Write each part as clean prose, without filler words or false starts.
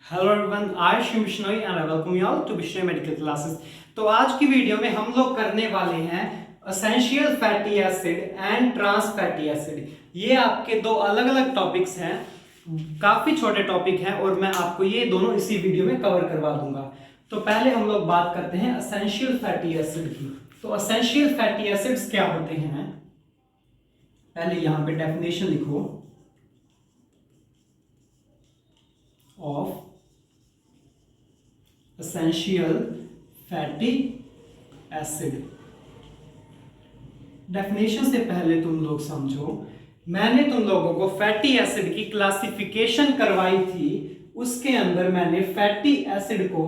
Hello everyone, I Shiv Bishnoi and I welcome you all to Bishnoi medical classes. तो आज की video में हम लोग करने वाले हैं essential fatty acid and trans fatty acid. ये आपके दो अलग अलग टॉपिक्स हैं, काफी छोटे टॉपिक हैं और मैं आपको ये दोनों इसी वीडियो में कवर करवा दूंगा। तो पहले हम लोग बात करते हैं एसेंशियल फैटी एसिड की। तो एसेंशियल फैटी एसिड्स क्या होते हैं, पहले यहां पे डेफिनेशन लिखो of essential fatty acid. Definition से पहले तुम लोग समझो, मैंने तुम लोगों को फैटी एसिड की क्लासिफिकेशन करवाई थी। उसके अंदर मैंने फैटी एसिड को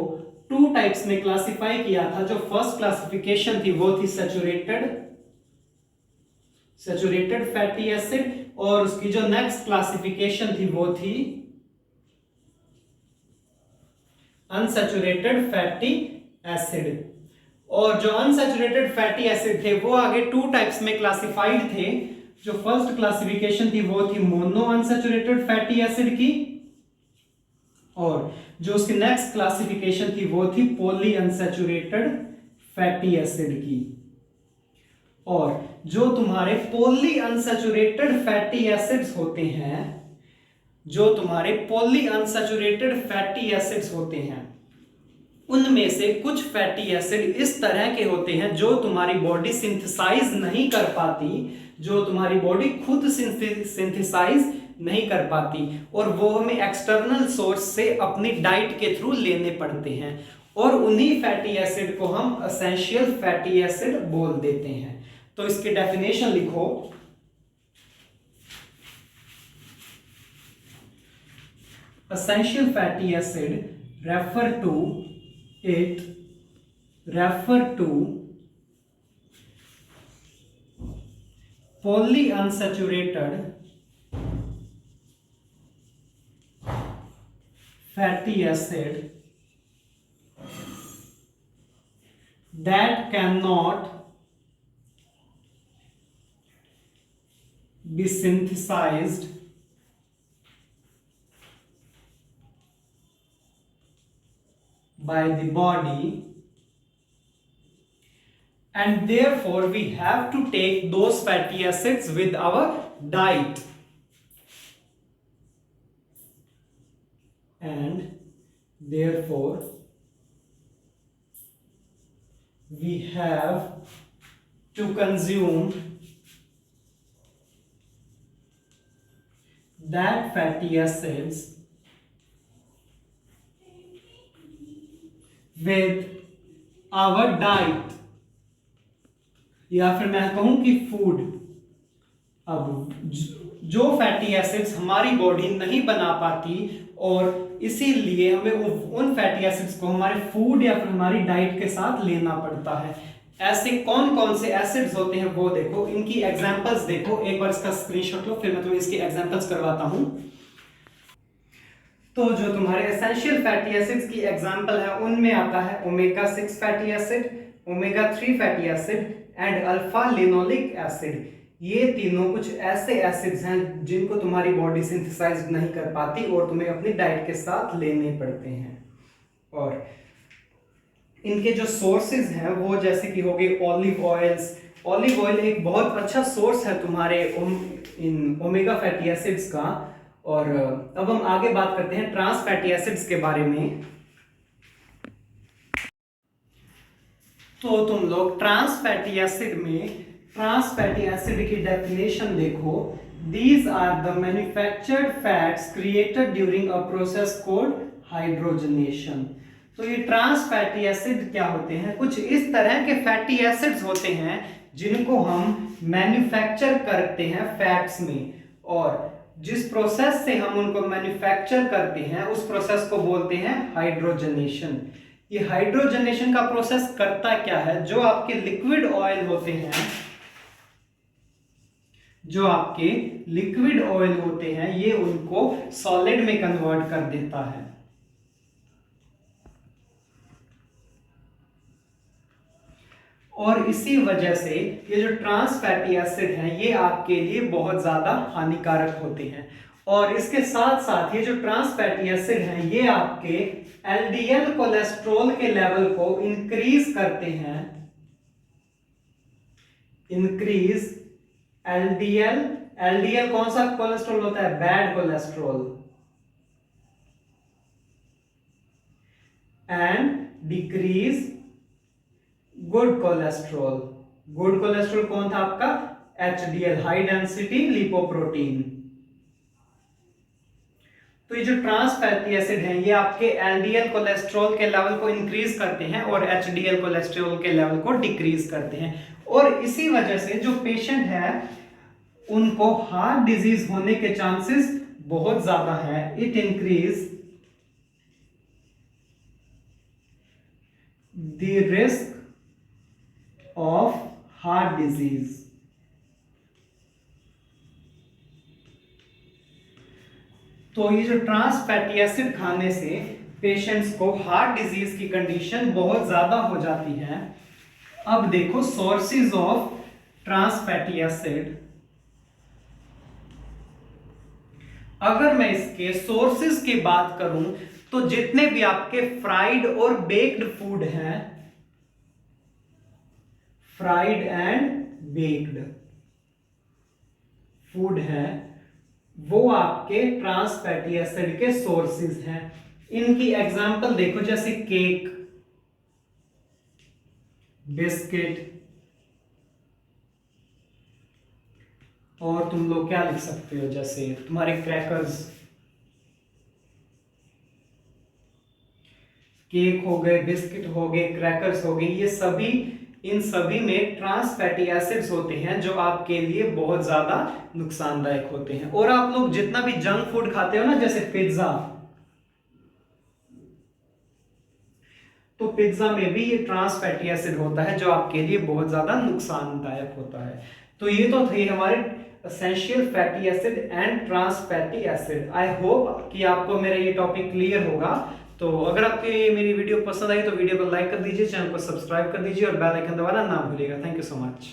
टू टाइप्स में क्लासिफाई किया था। जो फर्स्ट क्लासिफिकेशन थी वो थी सैचुरेटेड फैटी एसिड, और उसकी जो नेक्स्ट क्लासिफिकेशन थी वो थी अनसैचुरेटेड फैटी एसिड। और जो अनसैचुरेटेड फैटी एसिड थे वो आगे टू टाइप्स में क्लासिफाइड थे। जो फर्स्ट क्लासिफिकेशन थी वो थी मोनो अनसैचुरेटेड फैटी एसिड की, और जो उसकी नेक्स्ट क्लासिफिकेशन थी वो थी पॉली अनसैचुरेटेड फैटी एसिड की। और जो तुम्हारे पॉली अनसैचुरेटेड फैटी एसिड्स होते हैं, जो तुम्हारे पॉली अनसैचुरेटेड फैटी एसिड्स होते हैं, उनमें से कुछ फैटी एसिड इस तरह के होते हैं जो तुम्हारी बॉडी सिंथेसाइज नहीं कर पाती, जो तुम्हारी बॉडी खुद सिंथेसाइज नहीं कर पाती, और वो हमें एक्सटर्नल सोर्स से अपनी डाइट के थ्रू लेने पड़ते हैं, और उन्हीं फैटी एसिड को हम एसेंशियल फैटी एसिड बोल देते हैं। तो इसकी डेफिनेशन लिखो, essential fatty acid refer to polyunsaturated fatty acid that cannot be synthesized by the body, and therefore we have to take those fatty acids with our diet, and therefore we have to consume that fatty acids with our diet, या फिर मैं कहूं कि food. अब जो fatty acids हमारी body नहीं बना पाती, और इसीलिए हमें उन फैटी एसिड्स को हमारे फूड या फिर हमारी डाइट के साथ लेना पड़ता है। ऐसे कौन कौन से एसिड्स होते हैं वो देखो, इनकी एग्जांपल्स देखो। एक बार इसका स्क्रीनशॉट लो, फिर मैं तुम्हें इसकी एग्जांपल्स करवाता हूं। तो जो तुम्हारे एसेंशियल फैटी एसिड्स की एग्जांपल है उनमें आता है omega 6 fatty acid, omega 3 fatty acid and alpha linoleic acid. ये तीनों कुछ ऐसे एसिड्स हैं जिनको तुम्हारी बॉडी सिंथेसाइज नहीं कर पाती और तुम्हें अपनी डाइट के साथ लेने पड़ते हैं। और इनके जो सोर्सेज हैं वो जैसे कि हो गए ऑलिव ऑयल्स। ऑलिव ऑयल एक बहुत अच्छा सोर्स है तुम्हारे इन ओमेगा फैटी एसिड्स का। और अब हम आगे बात करते हैं ट्रांस फैटी एसिड्स के बारे में। तो तुम लोग ट्रांस फैटी एसिड की डेफिनेशन देखो। These are the manufactured fats created during a process called hydrogenation. तो ये ट्रांस फैटी एसिड क्या होते हैं, कुछ इस तरह के फैटी एसिड्स होते हैं जिनको हम मैन्युफैक्चर करते हैं फैट्स में, और जिस प्रोसेस से हम उनको मैन्युफैक्चर करते हैं उस प्रोसेस को बोलते हैं हाइड्रोजनेशन। ये हाइड्रोजनेशन का प्रोसेस करता क्या है, जो आपके लिक्विड ऑयल होते हैं, ये उनको सॉलिड में कन्वर्ट कर देता है। और इसी वजह से ये जो ट्रांस फैटी एसिड हैं ये आपके लिए बहुत ज्यादा हानिकारक होते हैं। और इसके साथ साथ ये जो ट्रांस फैटी एसिड हैं ये आपके एलडीएल कोलेस्ट्रॉल के लेवल को इंक्रीज करते हैं। इंक्रीज एलडीएल, एलडीएल कौन सा कोलेस्ट्रॉल होता है? Bad cholesterol. And decrease good cholesterol. Good cholesterol कौन था आपका? HDL, high density lipoprotein. तो ये जो ट्रांस फैटी एसिड हैं ये आपके एलडीएल कोलेस्ट्रॉल के लेवल को इंक्रीज करते हैं और एचडीएल कोलेस्ट्रॉल के लेवल को डिक्रीज करते हैं। और इसी वजह से जो पेशेंट है उनको हार्ट डिजीज होने के चांसेस बहुत ज्यादा है। It increase the risk of heart disease. तो ये जो ट्रांस फैटी एसिड खाने से पेशेंट्स को हार्ट डिजीज की कंडीशन बहुत ज्यादा हो जाती है। अब देखो sources of trans fatty acid. अगर मैं इसके सोर्सेज की बात करूं तो जितने भी आपके फ्राइड और बेक्ड फूड हैं, फ्राइड एंड बेक्ड फूड है, वो आपके ट्रांस फैटी एसिड के सोर्सेज हैं। इनकी एग्जांपल देखो, जैसे केक, बिस्किट, और तुम लोग क्या लिख सकते हो, जैसे तुम्हारे क्रैकर्स, केक हो गए, बिस्किट हो गए, क्रैकर्स हो गए, ये सभी, इन सभी में ट्रांस फैटी एसिड्स होते हैं जो आपके लिए बहुत ज्यादा नुकसानदायक होते हैं। और आप लोग जितना भी जंक फूड खाते हो ना, जैसे पिज्जा, तो पिज्जा में भी ये ट्रांस फैटी एसिड होता है जो आपके लिए बहुत ज्यादा नुकसानदायक होता है। तो ये तो थे हमारे essential fatty acid and trans fatty acid. I hope कि आपको मेरा ये टॉपिक क्लियर होगा। तो अगर आपको मेरी वीडियो पसंद आई तो वीडियो को लाइक कर दीजिए, चैनल को सब्सक्राइब कर दीजिए और बेल आइकन दबाना ना भूलिएगा। Thank you so much.